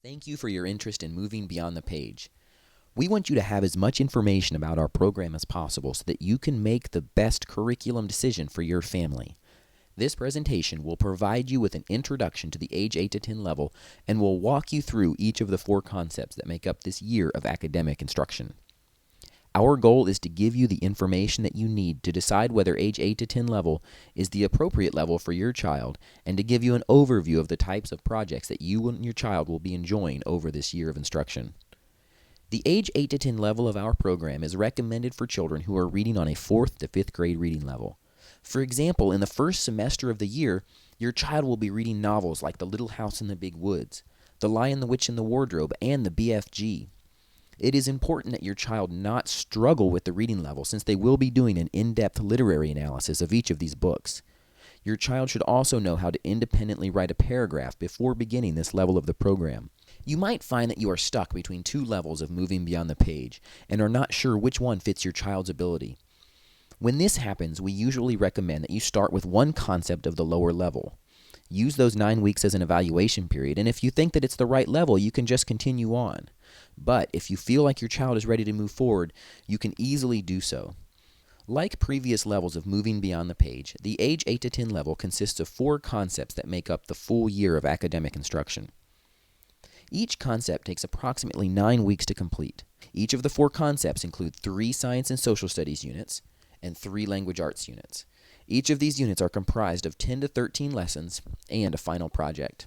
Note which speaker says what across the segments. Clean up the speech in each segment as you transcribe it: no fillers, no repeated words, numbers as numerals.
Speaker 1: Thank you for your interest in moving beyond the page. We want you to have as much information about our program as possible so that you can make the best curriculum decision for your family. This presentation will provide you with an introduction to the age 8 to 10 level and will walk you through each of the 4 concepts that make up this year of academic instruction. Our goal is to give you the information that you need to decide whether age 8 to 10 level is the appropriate level for your child and to give you an overview of the types of projects that you and your child will be enjoying over this year of instruction. The age 8 to 10 level of our program is recommended for children who are reading on a 4th to 5th grade reading level. For example, in the first semester of the year, your child will be reading novels like The Little House in the Big Woods, The Lion, the Witch, and the Wardrobe, and the BFG. It is important that your child not struggle with the reading level since they will be doing an in-depth literary analysis of each of these books. Your child should also know how to independently write a paragraph before beginning this level of the program. You might find that you are stuck between 2 levels of moving beyond the page and are not sure which one fits your child's ability. When this happens, we usually recommend that you start with one concept of the lower level. Use those 9 weeks as an evaluation period, and if you think that it's the right level, you can just continue on. But if you feel like your child is ready to move forward, you can easily do so. Like previous levels of moving beyond the page, the age 8 to 10 level consists of 4 concepts that make up the full year of academic instruction. Each concept takes approximately 9 weeks to complete. Each of the 4 concepts include 3 science and social studies units and 3 language arts units. Each of these units are comprised of 10 to 13 lessons and a final project.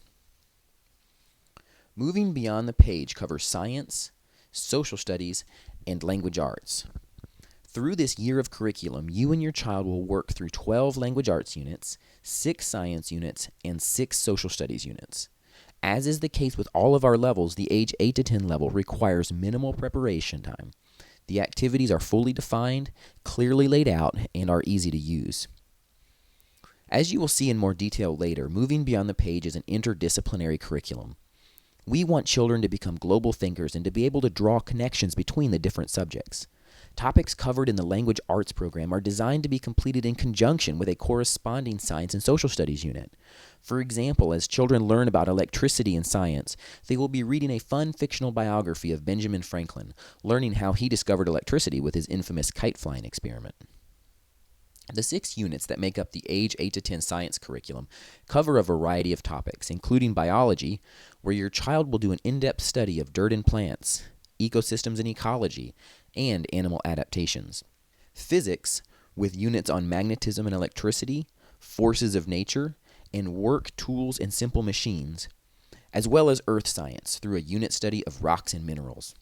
Speaker 1: Moving beyond the page covers science, social studies, and language arts. Through this year of curriculum, you and your child will work through 12 language arts units, 6 science units, and 6 social studies units. As is the case with all of our levels, the age 8 to 10 level requires minimal preparation time. The activities are fully defined, clearly laid out, and are easy to use. As you will see in more detail later, moving beyond the page is an interdisciplinary curriculum. We want children to become global thinkers and to be able to draw connections between the different subjects. Topics covered in the language arts program are designed to be completed in conjunction with a corresponding science and social studies unit. For example, as children learn about electricity and science, they will be reading a fun fictional biography of Benjamin Franklin, learning how he discovered electricity with his infamous kite flying experiment. The 6 units that make up the age 8 to 10 science curriculum cover a variety of topics, including biology, where your child will do an in-depth study of dirt and plants, ecosystems and ecology, and animal adaptations. Physics, with units on magnetism and electricity, forces of nature, and work, tools, and simple machines, as well as earth science through a unit study of rocks and minerals.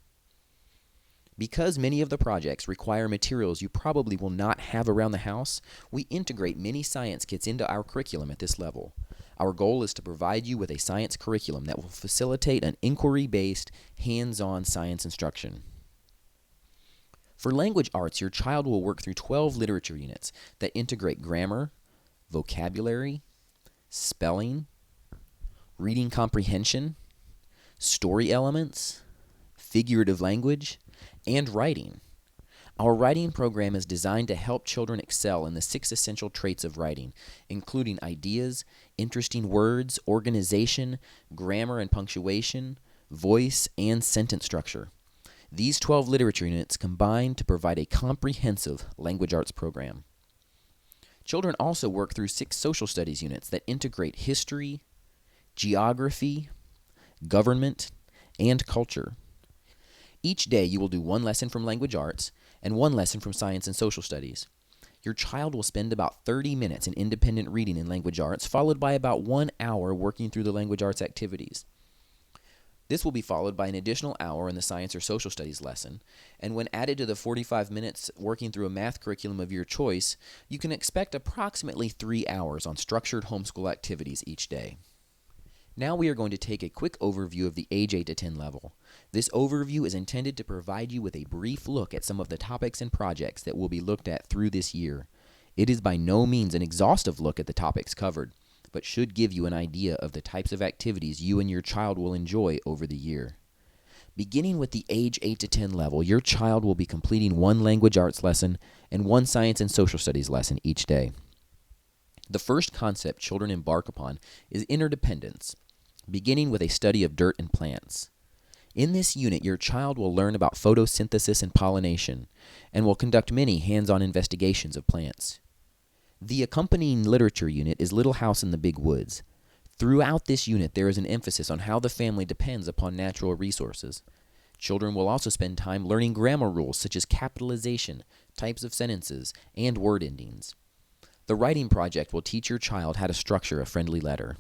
Speaker 1: Because many of the projects require materials you probably will not have around the house, we integrate many science kits into our curriculum at this level. Our goal is to provide you with a science curriculum that will facilitate an inquiry-based, hands-on science instruction. For language arts, your child will work through 12 literature units that integrate grammar, vocabulary, spelling, reading comprehension, story elements, figurative language, and writing. Our writing program is designed to help children excel in the 6 essential traits of writing, including ideas, interesting words, organization, grammar and punctuation, voice, and sentence structure. These 12 literature units combine to provide a comprehensive language arts program. Children also work through 6 social studies units that integrate history, geography, government, and culture. Each day you will do 1 lesson from language arts and 1 lesson from science and social studies. Your child will spend about 30 minutes in independent reading in language arts, followed by about 1 hour working through the language arts activities. This will be followed by an additional hour in the science or social studies lesson, and when added to the 45 minutes working through a math curriculum of your choice, you can expect approximately 3 hours on structured homeschool activities each day. Now we are going to take a quick overview of the age 8 to 10 level. This overview is intended to provide you with a brief look at some of the topics and projects that will be looked at through this year. It is by no means an exhaustive look at the topics covered, but should give you an idea of the types of activities you and your child will enjoy over the year. Beginning with the age 8 to 10 level, your child will be completing 1 language arts lesson and 1 science and social studies lesson each day. The first concept children embark upon is interdependence. beginning with a study of dirt and plants. In this unit, your child will learn about photosynthesis and pollination, and will conduct many hands-on investigations of plants. The accompanying literature unit is Little House in the Big Woods. Throughout this unit, there is an emphasis on how the family depends upon natural resources. Children will also spend time learning grammar rules such as capitalization, types of sentences, and word endings. The writing project will teach your child how to structure a friendly letter.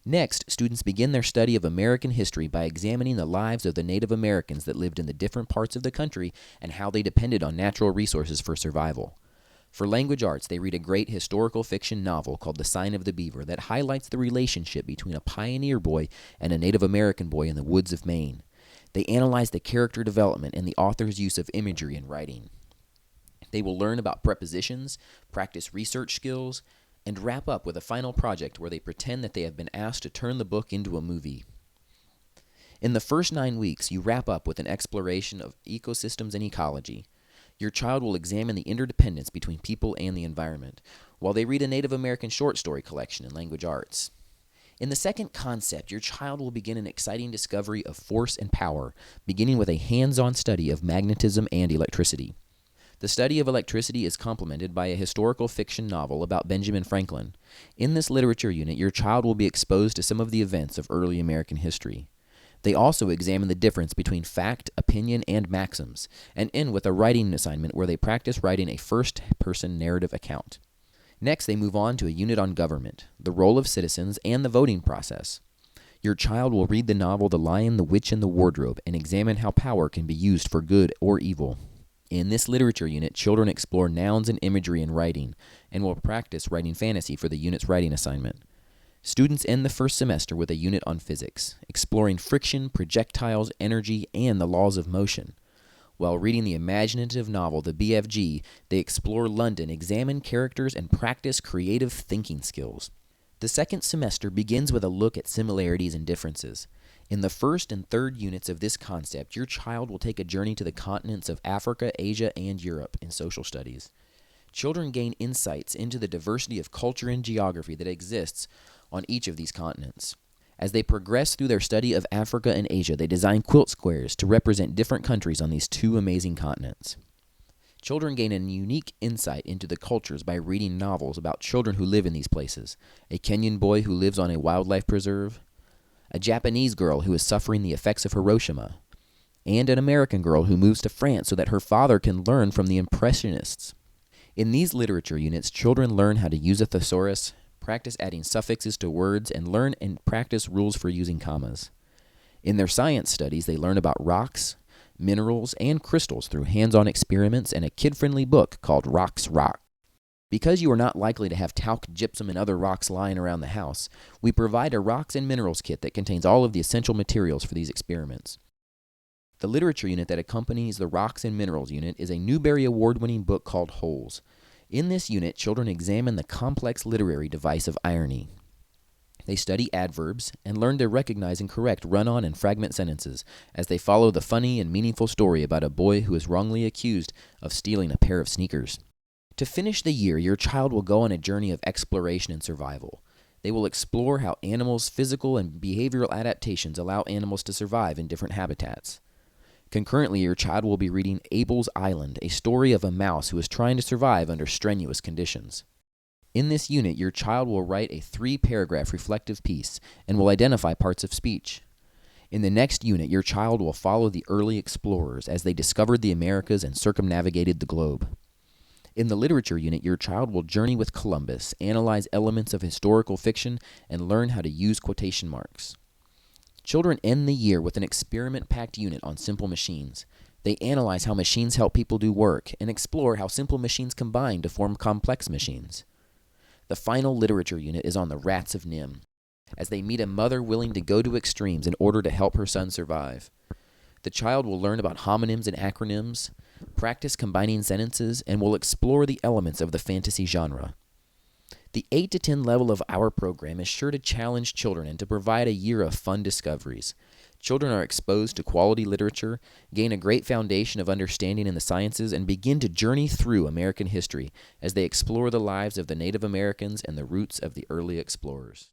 Speaker 1: Next, students begin their study of American history by examining the lives of the Native Americans that lived in the different parts of the country and how they depended on natural resources for survival. For language arts, they read a great historical fiction novel called The Sign of the Beaver that highlights the relationship between a pioneer boy and a Native American boy in the woods of Maine. They analyze the character development and the author's use of imagery in writing. They will learn about prepositions, practice research skills, and wrap up with a final project where they pretend that they have been asked to turn the book into a movie. In the first 9 weeks, you wrap up with an exploration of ecosystems and ecology. Your child will examine the interdependence between people and the environment, while they read a Native American short story collection in language arts. In the second concept, your child will begin an exciting discovery of force and power, beginning with a hands-on study of magnetism and electricity. The study of electricity is complemented by a historical fiction novel about Benjamin Franklin. In this literature unit, your child will be exposed to some of the events of early American history. They also examine the difference between fact, opinion, and maxims, and end with a writing assignment where they practice writing a first-person narrative account. Next, they move on to a unit on government, the role of citizens, and the voting process. Your child will read the novel The Lion, the Witch, and the Wardrobe and examine how power can be used for good or evil. In this literature unit, children explore nouns and imagery in writing and will practice writing fantasy for the unit's writing assignment. Students end the first semester with a unit on physics, exploring friction, projectiles, energy, and the laws of motion. While reading the imaginative novel The BFG, they explore London, examine characters, and practice creative thinking skills. The second semester begins with a look at similarities and differences. In the first and third units of this concept, your child will take a journey to the continents of Africa, Asia, and Europe in social studies. Children gain insights into the diversity of culture and geography that exists on each of these continents. As they progress through their study of Africa and Asia, they design quilt squares to represent different countries on these two amazing continents. Children gain a unique insight into the cultures by reading novels about children who live in these places. A Kenyan boy who lives on a wildlife preserve, a Japanese girl who is suffering the effects of Hiroshima, and an American girl who moves to France so that her father can learn from the Impressionists. In these literature units, children learn how to use a thesaurus, practice adding suffixes to words, and learn and practice rules for using commas. In their science studies, they learn about rocks, minerals, and crystals through hands-on experiments and a kid-friendly book called Rocks Rock. Because you are not likely to have talc, gypsum, and other rocks lying around the house, we provide a rocks and minerals kit that contains all of the essential materials for these experiments. The literature unit that accompanies the rocks and minerals unit is a Newbery Award-winning book called Holes. In this unit, children examine the complex literary device of irony. They study adverbs and learn to recognize and correct run-on and fragment sentences as they follow the funny and meaningful story about a boy who is wrongly accused of stealing a pair of sneakers. To finish the year, your child will go on a journey of exploration and survival. They will explore how animals' physical and behavioral adaptations allow animals to survive in different habitats. Concurrently, your child will be reading Abel's Island, a story of a mouse who is trying to survive under strenuous conditions. In this unit, your child will write a 3-paragraph reflective piece and will identify parts of speech. In the next unit, your child will follow the early explorers as they discovered the Americas and circumnavigated the globe. In the literature unit, your child will journey with Columbus, analyze elements of historical fiction, and learn how to use quotation marks. Children end the year with an experiment-packed unit on simple machines. They analyze how machines help people do work and explore how simple machines combine to form complex machines. The final literature unit is on the rats of Nim, as they meet a mother willing to go to extremes in order to help her son survive. The child will learn about homonyms and acronyms, practice combining sentences, and will explore the elements of the fantasy genre. The 8 to 10 level of our program is sure to challenge children and to provide a year of fun discoveries. Children are exposed to quality literature, gain a great foundation of understanding in the sciences, and begin to journey through American history as they explore the lives of the Native Americans and the roots of the early explorers.